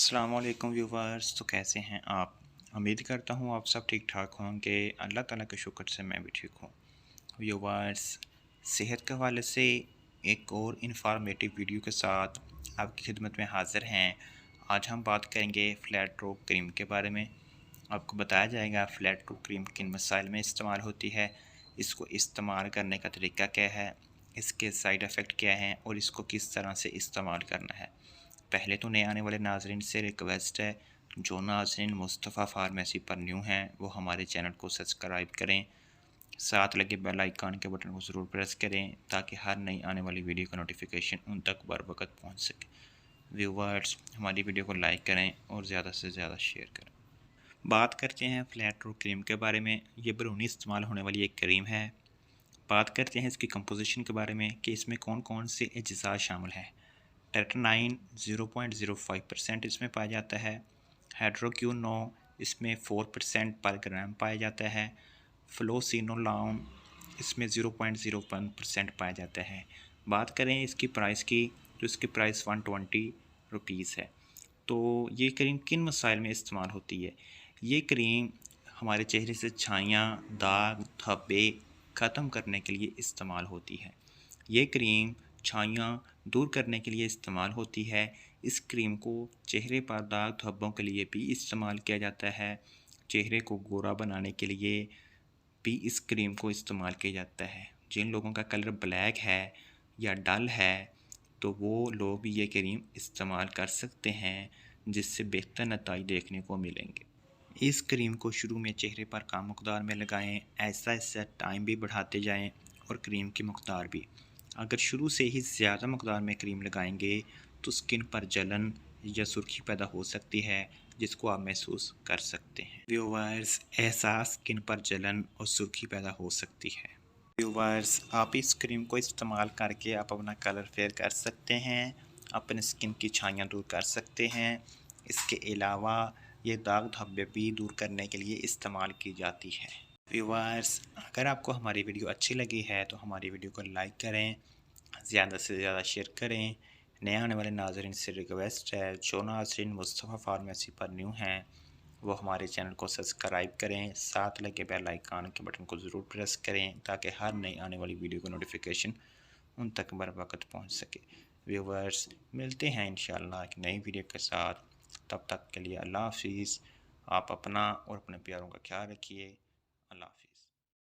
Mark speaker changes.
Speaker 1: अस्सलामुअलैकुम व्यूवर्स। तो कैसे हैं आप? उम्मीद करता हूँ आप सब ठीक ठाक होंगे। अल्लाह ताला के शुक्र से मैं भी ठीक हूँ। व्यूवर्स, सेहत के हवाले से एक और इन्फॉर्मेटिव वीडियो के साथ आपकी खिदमत में हाज़िर हैं। आज हम बात करेंगे फ्लैट रोक क्रीम के बारे में। आपको बताया जाएगा फ्लैट रोक क्रीम किन मसाइल में इस्तेमाल होती है, इसको इस्तेमाल करने का तरीका क्या है, इसके साइड इफ़ेक्ट क्या हैं और इसको किस तरह से इस्तेमाल करना है। पहले तो नए आने वाले नाजरीन से रिक्वेस्ट है, जो नाजरीन मुस्तफ़ा फार्मेसी पर न्यू हैं वो हमारे चैनल को सब्सक्राइब करें, साथ लगे बेल आइकन के बटन को ज़रूर प्रेस करें ताकि हर नई आने वाली वीडियो का नोटिफिकेशन उन तक बर वक्त पहुँच सके। व्यूवर्स, हमारी वीडियो को लाइक करें और ज़्यादा से ज़्यादा शेयर करें। बात करते हैं फ्लैट रोक क्रीम के बारे में। ये बरूनी इस्तेमाल होने वाली एक क्रीम है। बात करते हैं इसकी कंपोजिशन के बारे में कि इसमें कौन कौन से अज्जा शामिल हैं। टेट्रानाइन 0.05% इसमें पाया जाता है। हाइड्रोक्विनोन इसमें 4% पर ग्राम पाया जाता है। फ्लोसिनोलॉन इसमें 0.01% पाया जाता है। बात करें इसकी प्राइस की तो इसकी प्राइस 120 रुपीज़ है। तो ये क्रीम किन मसाइल में इस्तेमाल होती है? ये क्रीम हमारे चेहरे से छाइयाँ, दाग, धब्बे ख़त्म करने के लिए इस्तेमाल होती है। ये क्रीम छाइयाँ दूर करने के लिए इस्तेमाल होती है। इस क्रीम को चेहरे पर दाग धब्बों के लिए भी इस्तेमाल किया जाता है। चेहरे को गोरा बनाने के लिए भी इस क्रीम को इस्तेमाल किया जाता है। जिन लोगों का कलर ब्लैक है या डल है तो वो लोग भी ये क्रीम इस्तेमाल कर सकते हैं, जिससे बेहतर नतीजे देखने को मिलेंगे। इस क्रीम को शुरू में चेहरे पर कम मकदार में लगाएं, ऐसा ऐसा टाइम भी बढ़ाते जाएं और क्रीम की मकदार भी। अगर शुरू से ही ज़्यादा मकदार में क्रीम लगाएंगे तो स्किन पर जलन या सुर्खी पैदा हो सकती है, जिसको आप महसूस कर सकते हैं। व्यूवर्स, एहसास स्किन पर जलन और सुर्खी पैदा हो सकती है। व्यूवर्स, आप इस क्रीम को इस्तेमाल करके आप अपना कलर फेयर कर सकते हैं, अपने स्किन की छाइयाँ दूर कर सकते हैं। इसके अलावा ये दाग धब्बे भी दूर करने के लिए इस्तेमाल की जाती है। व्यूवर्स, अगर आपको हमारी वीडियो अच्छी लगी है तो हमारी वीडियो को लाइक करें, ज़्यादा से ज़्यादा शेयर करें। नए आने वाले नाजरीन से रिक्वेस्ट है, जो नाजरीन मुस्तफ़ा फार्मेसी पर न्यू हैं वो हमारे चैनल को सब्सक्राइब करें, साथ लगे बेल आइकन के बटन को ज़रूर प्रेस करें ताकि हर नई आने वाली वीडियो का नोटिफिकेशन उन तक बर वक्त पहुँच सके। व्यूवर्स, मिलते हैं इंशाअल्लाह एक नई वीडियो के साथ। तब तक के लिए अल्लाह हाफिज़। आप अपना और अपने प्यारों का ख्याल रखिए।